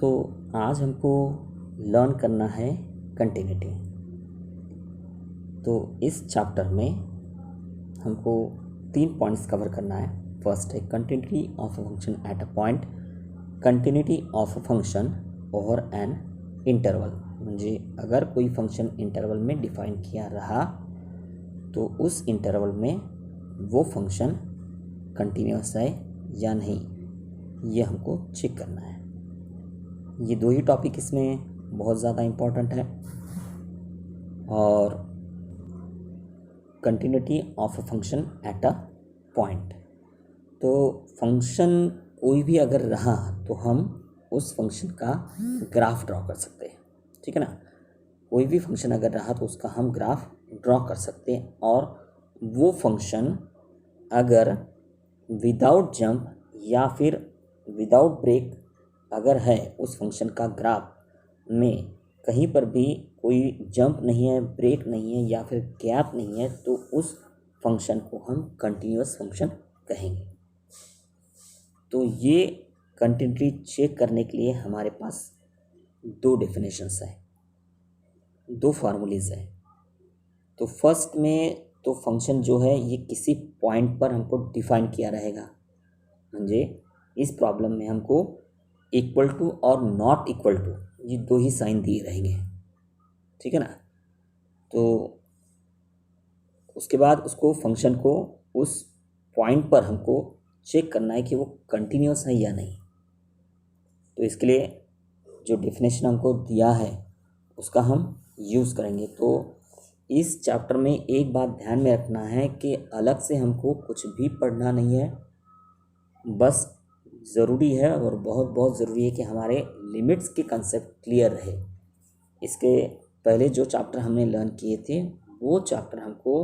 तो आज हमको लर्न करना है कंटिन्यूटी। तो इस चैप्टर में हमको 3 पॉइंट्स कवर करना है। फर्स्ट है continuity of a function at a point, continuity of a function over an interval. म्हणजे अगर कोई फंक्शन इंटरवल में डिफाइन किया रहा तो उस इंटरवल में वो फंक्शन कंटिन्यूअस है या नहीं, ये हमको चेक करना है। ये 2 ही टॉपिक इसमें बहुत ज़्यादा इम्पोर्टेंट है। और continuity of a function at a point, तो फंक्शन कोई भी अगर रहा तो हम उस फंक्शन का ग्राफ ड्रॉ कर सकते हैं, ठीक है ना। कोई भी फंक्शन अगर रहा तो उसका हम ग्राफ ड्रॉ कर सकते हैं। और वो फंक्शन अगर विदाउट जंप या फिर विदाउट ब्रेक अगर है, उस फंक्शन का ग्राफ में कहीं पर भी कोई जंप नहीं है, ब्रेक नहीं है या फिर गैप नहीं है, तो उस फंक्शन को हम कंटिन्यूअस फंक्शन कहेंगे। तो ये कंटिन्यूटी चेक करने के लिए हमारे पास 2 डेफिनेशंस हैं, 2 फार्मूलेज हैं। तो फर्स्ट में तो फंक्शन जो है ये किसी पॉइंट पर हमको डिफाइन किया रहेगा। म्हणजे इस प्रॉब्लम में हमको इक्वल टू और नॉट इक्वल टू ये 2 ही साइन दिए रहेंगे, ठीक है ना। तो उसके बाद उसको फंक्शन को उस पॉइंट पर हमको चेक करना है कि वो कंटिन्यूअस है या नहीं। तो इसके लिए जो डेफिनेशन हमको दिया है उसका हम यूज़ करेंगे। तो इस चैप्टर में एक बात ध्यान में रखना है कि अलग से हमको कुछ भी पढ़ना नहीं है, बस ज़रूरी है और बहुत बहुत ज़रूरी है कि हमारे लिमिट्स के कंसेप्ट क्लियर रहे। इसके पहले जो चैप्टर हमने लर्न किए थे वो चैप्टर हमको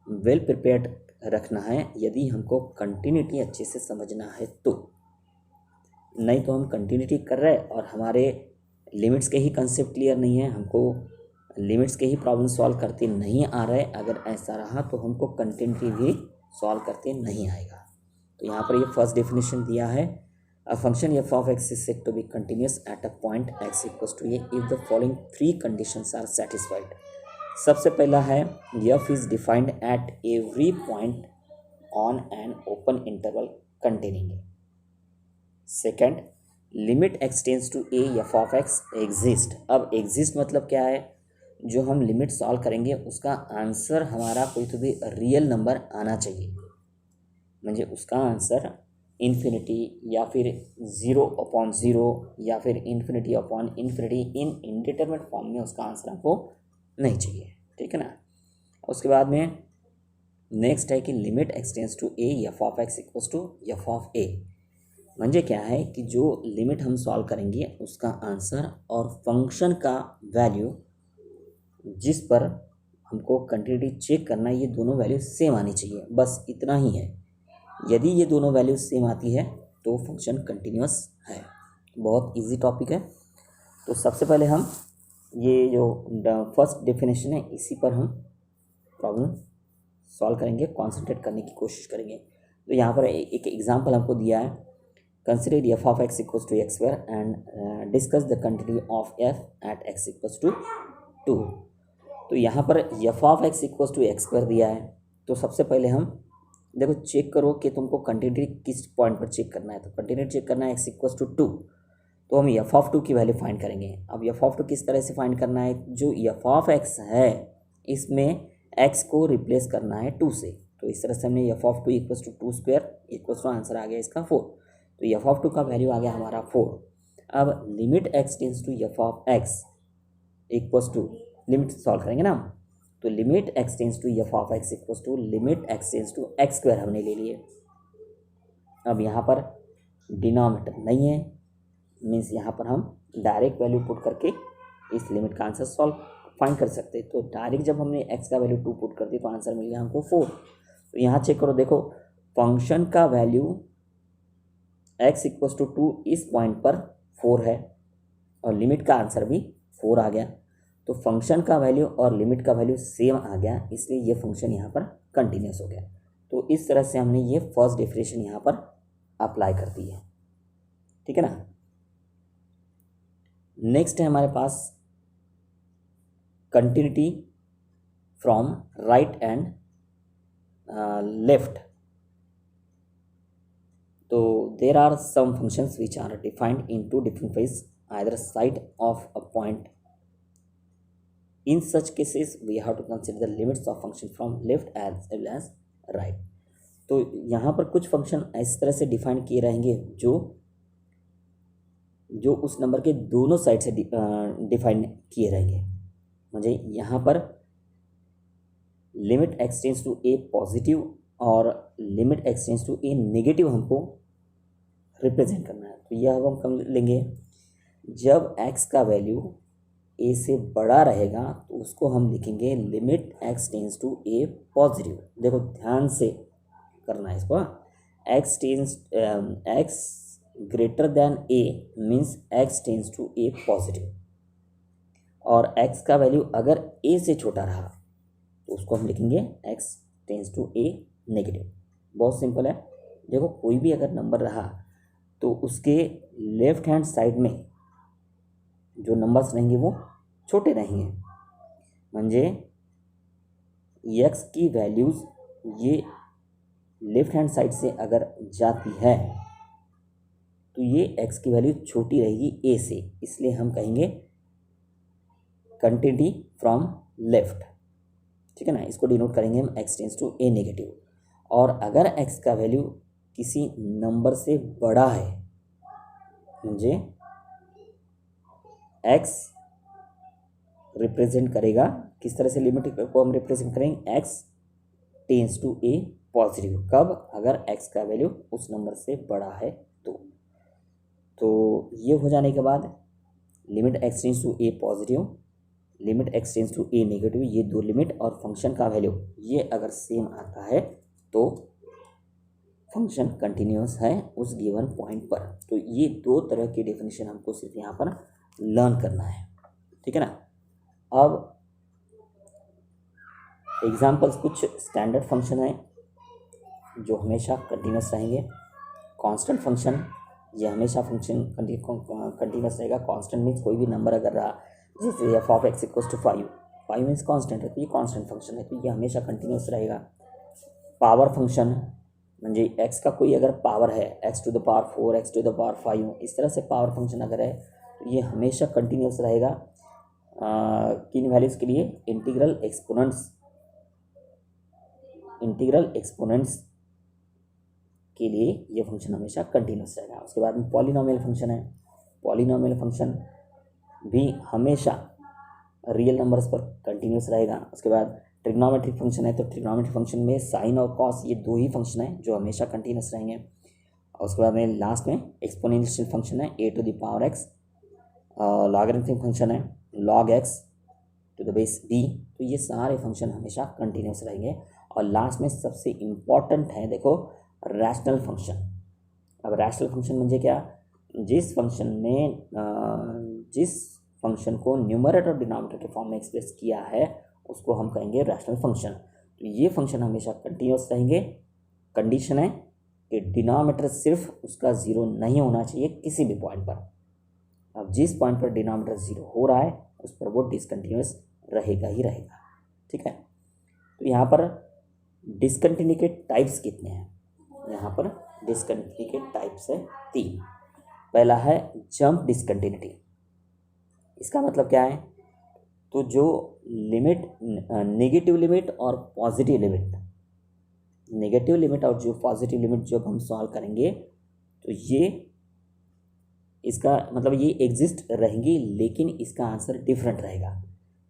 वेल प्रिपेयर्ड रखना है, यदि हमको कंटिन्यूटी अच्छे से समझना है तो। नहीं तो हम कंटिन्यूटी कर रहे हैं और हमारे लिमिट्स के ही कंसेप्ट क्लियर नहीं है, हमको लिमिट्स के ही प्रॉब्लम सॉल्व करते नहीं आ रहे। अगर ऐसा रहा तो हमको कंटिन्यूटी भी सॉल्व करते नहीं आएगा। तो यहाँ पर ये फर्स्ट डेफिनेशन दिया है, a function F of X is said to be continuous at a point X equals to A if the following 3 conditions are satisfied. सबसे पहला है F is defined at every point on an open interval containing A. Second, limit X tends to A F of X exist. अब exist मतलब क्या है, जो हम limit solve करेंगे उसका आंसर हमारा कोई तो भी रियल नंबर आना चाहिए। म्हणजे उसका आंसर इन्फिनिटी या फिर 0/0 या फिर इन्फिनिटी अपॉन इन्फिनिटी इन इनडिटरमिनेट फॉर्म में उसका आंसर हमको नहीं चाहिए, ठीक है ना। उसके बाद में नेक्स्ट है कि limit x tends to A F of x equals to F of a. म्हणजे क्या है कि जो लिमिट हम सॉल्व करेंगे उसका आंसर और फंक्शन का वैल्यू जिस पर हमको कंटिन्यूटी चेक करना है, ये दोनों वैल्यू सेम आनी चाहिए, बस इतना ही है। यदि ये दोनों वैल्यू सेम आती है तो फंक्शन कंटिन्यूअस है। बहुत इजी टॉपिक है। तो सबसे पहले हम ये जो फर्स्ट डेफिनेशन है इसी पर हम प्रॉब्लम सॉल्व करेंगे, कॉन्सेंट्रेट करने की कोशिश करेंगे। तो यहाँ पर एक एग्जांपल हमको दिया है, consider F of x equals to X square and discuss the continuity of F at X equals to 2। तो यहाँ पर F of x equals to X square दिया है। तो सबसे पहले हम देखो चेक करो कि तुमको कंटिन्यूटी किस पॉइंट पर चेक करना है। तो कंटिन्यूटी चेक करना है एक्स इक्वल्स टू 2, तो हम एफ ऑफ 2 की वैल्यू फाइंड करेंगे। अब एफ ऑफ 2 किस तरह से फाइंड करना है, जो एफ ऑफ एक्स है इसमें एक्स को रिप्लेस करना है 2 से। तो इस तरह से हमने f of 2 equals to 2 square equals to answer आ गया इसका 4। तो एफ ऑफ 2 का वैल्यू आ गया हमारा 4। अब limit X tends to F of x equals to, limit solve करेंगे ना, तो limit X tends to F of x equals to limit X tends to X square हमने ले लिए। अब यहाँ पर डिनोमिनेटर नहीं है, मीन्स यहाँ पर हम डायरेक्ट वैल्यू पुट करके इस लिमिट का आंसर सॉल्व फाइंड कर सकते हैं। तो डायरेक्ट जब हमने एक्स का वैल्यू 2 पुट कर दी तो आंसर मिल गया हमको 4। तो यहाँ चेक करो, देखो फंक्शन का वैल्यू एक्स इक्वल्स टू 2 इस पॉइंट पर 4 है और लिमिट का आंसर भी 4 आ गया। तो फंक्शन का वैल्यू और लिमिट का वैल्यू सेम आ गया, इसलिए ये फंक्शन यहाँ पर कंटिन्यूस हो गया। तो इस तरह से हमने ये फर्स्ट डेफिनेशन यहाँ पर अप्लाई कर दी है, ठीक है ना। नेक्स्ट है हमारे पास continuity from right and left. तो there are some functions which are defined in two different ways either side of a point. In such cases, we have to consider the limits of function from left as well as right. तो यहाँ पर कुछ function इस तरह से define किए रहेंगे जो उस नंबर के दोनों साइड से डिफाइन किए रहेंगे। मुझे यहाँ पर limit x tends to a positive और limit x tends to a negative हमको रिप्रेजेंट करना है। तो यह अब हम कम लेंगे, जब x का वैल्यू a से बड़ा रहेगा तो उसको हम लिखेंगे limit x tends to a positive. देखो ध्यान से करना है इसको, x greater than a means x tends to a positive, और x का वैल्यू अगर a से छोटा रहा तो उसको हम लिखेंगे x tends to a negative. बहुत सिंपल है। देखो कोई भी अगर नंबर रहा तो उसके लेफ्ट हैंड साइड में जो नंबर्स रहेंगे वो छोटे रहेंगे, म्हणजे x की वैल्यूज़ ये लेफ्ट हैंड साइड से अगर जाती है तो ये x की वैल्यू छोटी रहेगी a से, इसलिए हम कहेंगे कंटिन्यूटी फ्रॉम लेफ्ट। ठीक है ना, इसको डिनोट करेंगे हम x tends to a negative. और अगर x का वैल्यू किसी नंबर से बड़ा है, म्हणजे x रिप्रेजेंट करेगा किस तरह से, लिमिट को हम रिप्रेजेंट करेंगे x tends to a positive. कब? अगर x का वैल्यू उस नंबर से बड़ा है तो ये हो जाने के बाद limit x tends to a positive, limit x tends to a negative, ये दो लिमिट और फंक्शन का वैल्यू ये अगर सेम आता है तो फंक्शन कंटिन्यूअस है उस गिवन पॉइंट पर। तो ये दो तरह की डेफिनेशन हमको सिर्फ यहाँ पर लर्न करना है। ठीक है ना। अब एग्जांपल्स, कुछ स्टैंडर्ड फंक्शन है जो हमेशा कंटिन्यूअस रहेंगे। कांस्टेंट फंक्शन, ये हमेशा फंक्शन कंटिन्यूअस रहेगा। कांस्टेंट मीन्स कोई भी नंबर अगर रहा, जैसे F of x equals to 5 means constant है तो ये कांस्टेंट फंक्शन है, तो ये हमेशा कंटिन्यूअस रहेगा। पावर फंक्शन, म्हणजे x का कोई अगर पावर है x to the power 4, x to the power 5, इस तरह से पावर फंक्शन अगर है तो ये हमेशा कंटिन्यूअस रहेगा। किन वैल्यूज़ के लिए? इंटीग्रल एक्सपोनेंट्स के लिए ये फंक्शन हमेशा कंटिन्यूअस रहेगा। उसके बाद में पॉलिनोमियल फंक्शन है, पॉलिनोमियल फंक्शन भी हमेशा रियल नंबर्स पर कंटिन्यूअस रहेगा। उसके बाद ट्रिग्नोमेट्रिक फंक्शन है, तो ट्रिग्नोमेट्रिक फंक्शन में साइन और कॉस ये दो ही फंक्शन है जो हमेशा कंटिन्यूअस रहेंगे। और उसके बाद में लास्ट में एक्सपोनेंशियल फंक्शन है a to the power x, logarithmic function है log x to the base b, तो ये सारे फंक्शन हमेशा कंटिन्यूअस रहेंगे। और लास्ट में सबसे इम्पॉर्टेंट है, देखो, रैशनल फंक्शन। अब रैशनल फंक्शन म्हणजे क्या? जिस फंक्शन को न्यूमरेटर और डिनोमिनेटर के फॉर्म में एक्सप्रेस किया है उसको हम कहेंगे रैशनल फंक्शन। तो ये फंक्शन हमेशा कंटिन्यूअस रहेंगे। कंडीशन है कि डिनोमिनेटर सिर्फ उसका ज़ीरो नहीं होना चाहिए किसी भी पॉइंट पर। अब जिस पॉइंट पर डिनोमिनेटर ज़ीरो हो रहा है उस पर वो डिसकंटिन्यूअस रहेगा ही रहेगा। ठीक है। तो यहाँ पर डिसकंटिन्यू के टाइप्स कितने हैं? यहाँ पर डिसकंटिन्यू के टाइप्स है 3। पहला है जंप डिसकंटिन्यूटी। इसका मतलब क्या है? तो जो लिमिट, नेगेटिव लिमिट और पॉजिटिव लिमिट, नेगेटिव लिमिट और जो पॉजिटिव लिमिट जब हम सॉल्व करेंगे तो ये, इसका मतलब ये एग्जिस्ट रहेंगी लेकिन इसका आंसर डिफरेंट रहेगा।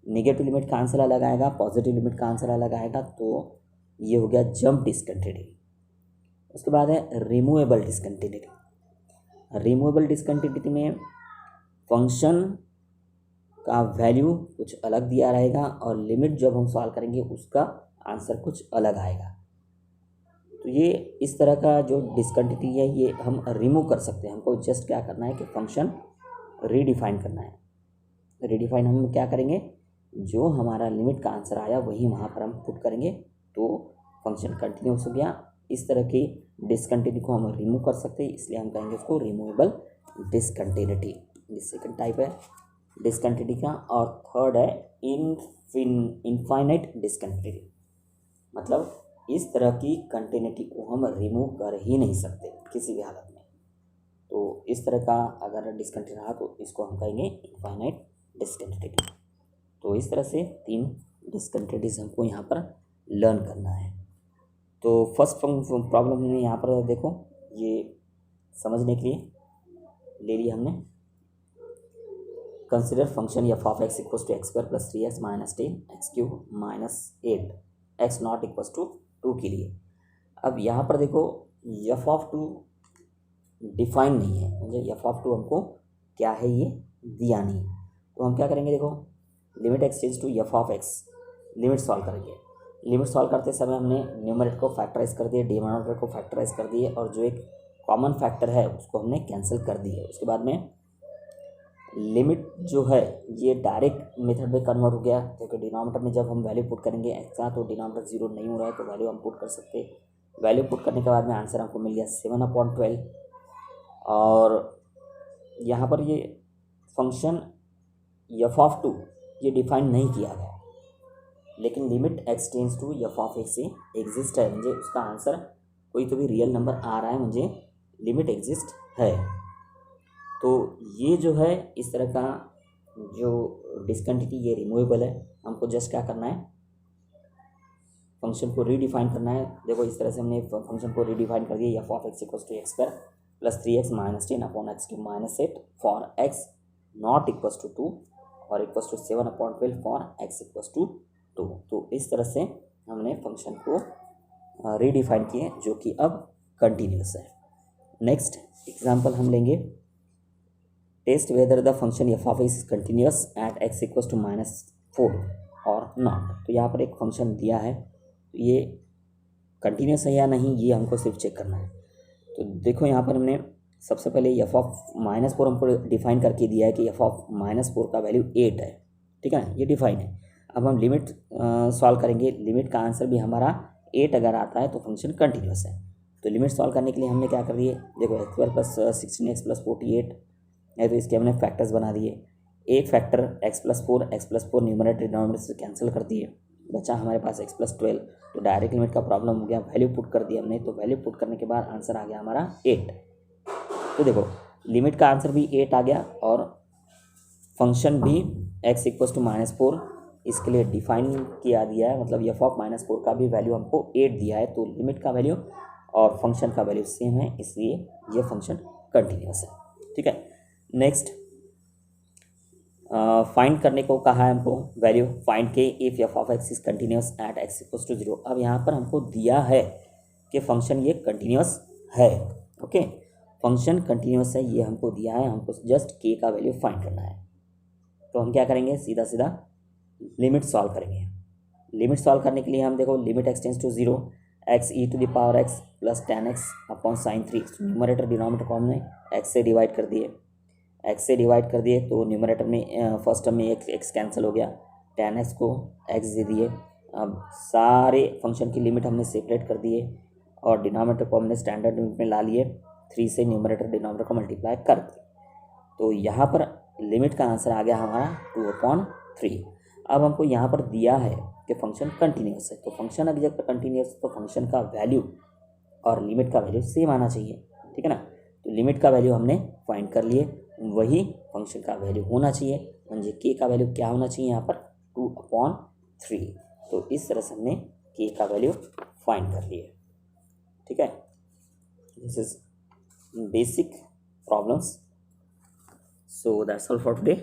नेगेटिव लिमिट का आंसर अलग आएगा, पॉजिटिव लिमिट का आंसर अलग आएगा, तो ये हो गया जंप डिसकंटिन्यूटी। उसके बाद है रिमूवेबल डिसकंटिन्यूटी। रिमूवेबल डिसकंटिन्यूटी में फंक्शन का वैल्यू कुछ अलग दिया रहेगा और लिमिट जब हम सॉल्व करेंगे उसका आंसर कुछ अलग आएगा। तो ये इस तरह का जो डिसकंटिन्यूटी है ये हम रिमूव कर सकते हैं। हमको जस्ट क्या करना है कि फंक्शन रीडिफाइन करना है। रीडिफाइन हम क्या करेंगे, जो हमारा लिमिट का आंसर आया वही वहाँ पर हम पुट करेंगे तो फंक्शन कंटिन्यूअस हो गया। इस तरह की डिसकंटिन्यू को हम रिमूव कर सकते हैं, इसलिए हम कहेंगे उसको रिमूवेबल डिसकंटिन्यूटी। ये सेकंड टाइप है डिसकंटिन्यूटी का। और थर्ड है इनफाइनाइट डिसकंटिन्यूटी, मतलब इस तरह की कंटिन्यूटी को हम रिमूव कर ही नहीं सकते किसी भी हालत में। तो इस तरह का अगर डिसकंटिन्यूटी रहा तो इसको हम कहेंगे इनफाइनाइट डिसकंटिन्यूटी। तो इस तरह से 3 डिसकंटिन्यूटीज हमको यहाँ पर लर्न करना है। तो फर्स्ट प्रॉब्लम में यहाँ पर देखो, ये समझने के लिए ले लिया हमने। Consider function F of x equals to X square plus 3x minus 10 X cube minus 8 X not equals to 2 के लिए। अब यहाँ पर देखो एफ ऑफ 2 डिफाइन नहीं है, मुझे एफ ऑफ 2 हमको क्या है ये दिया नहीं। तो हम क्या करेंगे, देखो limit X tends to F of X, limit solve करेंगे। लिमिट सॉल्व करते समय हमने न्यूमरेटर को फैक्टराइज कर दिए, डिनोमिनेटर को फैक्टराइज कर दिए, और जो एक कॉमन फैक्टर है उसको हमने कैंसिल कर दिए। उसके बाद में लिमिट जो है ये डायरेक्ट मेथड में कन्वर्ट हो गया, क्योंकि डिनोमिनेटर में जब हम वैल्यू पुट करेंगे एक्स का तो डिनोमिनेटर 0 नहीं हो रहा है, तो वैल्यू हम पुट कर सकते। वैल्यू पुट करने के बाद में आंसर हमको मिल गया 7/12। और यहाँ पर ये फंक्शन एफ ऑफ 2 ये डिफाइन नहीं किया गया, लेकिन limit X tends to F of X से एग्जिस्ट है। मुझे उसका आंसर कोई तो भी रियल नंबर आ रहा है, मुझे लिमिट एग्जिस्ट है। तो ये जो है इस तरह का जो डिसकंटिन्यूटी ये रिमूवेबल है। हमको जस्ट क्या करना है, फंक्शन को रीडिफाइन करना है। देखो इस तरह से हमने फंक्शन को रीडिफाइन कर दिया, F of x equals to X square plus 3x minus 10 upon X cube minus 8 for X not equals to 2 और equals to 7/12 for X equals to 2। तो इस तरह से हमने फंक्शन को रीडिफाइन किए, जो कि अब कंटिन्यूस है। नेक्स्ट एग्जाम्पल हम लेंगे, test whether the function F of X is continuous at X equals to -4 और नॉट। तो यहाँ पर एक फंक्शन दिया है, तो ये कंटिन्यूस है या नहीं ये हमको सिर्फ चेक करना है। तो देखो यहाँ पर हमने सबसे पहले एफ ऑफ -4 हमको डिफाइन करके दिया है कि एफ ऑफ -4 का वैल्यू 8 है, ठीक है ना, ये डिफाइन है। अब हम लिमिट सॉल्व करेंगे, लिमिट का आंसर भी हमारा 8 अगर आता है तो फंक्शन कंटिन्यूस है। तो लिमिट सॉल्व करने के लिए हमने क्या कर दिए, देखो x square plus 16x plus 48 है, तो इसके हमने फैक्टर्स बना दिए। एक factor x plus 4 numerator denominator से कैंसिल कर दिए, बचा हमारे पास x प्लस 12। तो डायरेक्ट लिमिट का प्रॉब्लम हो गया, वैल्यू पुट कर दिया हमने, तो वैल्यू पुट करने के बाद आंसर आ गया हमारा 8। तो देखो लिमिट का आंसर भी 8 आ गया और फंक्शन भी x इक्वल्स टू -4 इसके लिए डिफाइन किया दिया है, मतलब एफ ऑफ -4 का भी वैल्यू हमको 8 दिया है। तो लिमिट का वैल्यू और फंक्शन का वैल्यू सेम है, इसलिए ये फंक्शन कंटिन्यूस है, ठीक है। नेक्स्ट फाइंड करने को कहा है हमको, वैल्यू फाइंड के if F of X is continuous at X equals to 0। अब यहाँ पर हमको दिया है कि फंक्शन ये कंटिन्यूस है, ओके, फंक्शन कंटिन्यूस है ये हमको दिया है, हमको जस्ट के का वैल्यू फाइंड करना है। तो हम क्या करेंगे, सीधा सीधा लिमिट सॉल्व करेंगे। लिमिट सॉल्व करने के लिए हम देखो limit X tends to 0 X E to the power x plus 10x upon sine 3। Numerator denominator को हमने x से डिवाइड कर दिए, x से डिवाइड कर दिए तो न्यूमरेटर में फर्स्ट टर्म में x कैंसिल हो गया, 10x को x दे दिए। अब सारे फंक्शन की लिमिट हमने सेपरेट कर दिए और डिनोमिनेटर को हमने स्टैंडर्ड लिमिट में ला लिए, 3 से न्यूमरेटर डिनोमिनेटर को मल्टीप्लाई कर दिए। तो यहाँ पर लिमिट का आंसर आ गया हमारा 2/3। अब हमको यहाँ पर दिया है कि फंक्शन कंटिन्यूस है, तो फंक्शन अगर जब कंटिन्यूस तो फंक्शन का वैल्यू और लिमिट का वैल्यू सेम आना चाहिए, ठीक है ना। तो लिमिट का वैल्यू हमने फाइंड कर लिए, वही फंक्शन का वैल्यू होना चाहिए, म्हणजे के का वैल्यू क्या होना चाहिए यहाँ पर 2/3। तो इस तरह से हमने के का वैल्यू फाइंड कर लिए, ठीक है। This is basic problems. So that's all for today.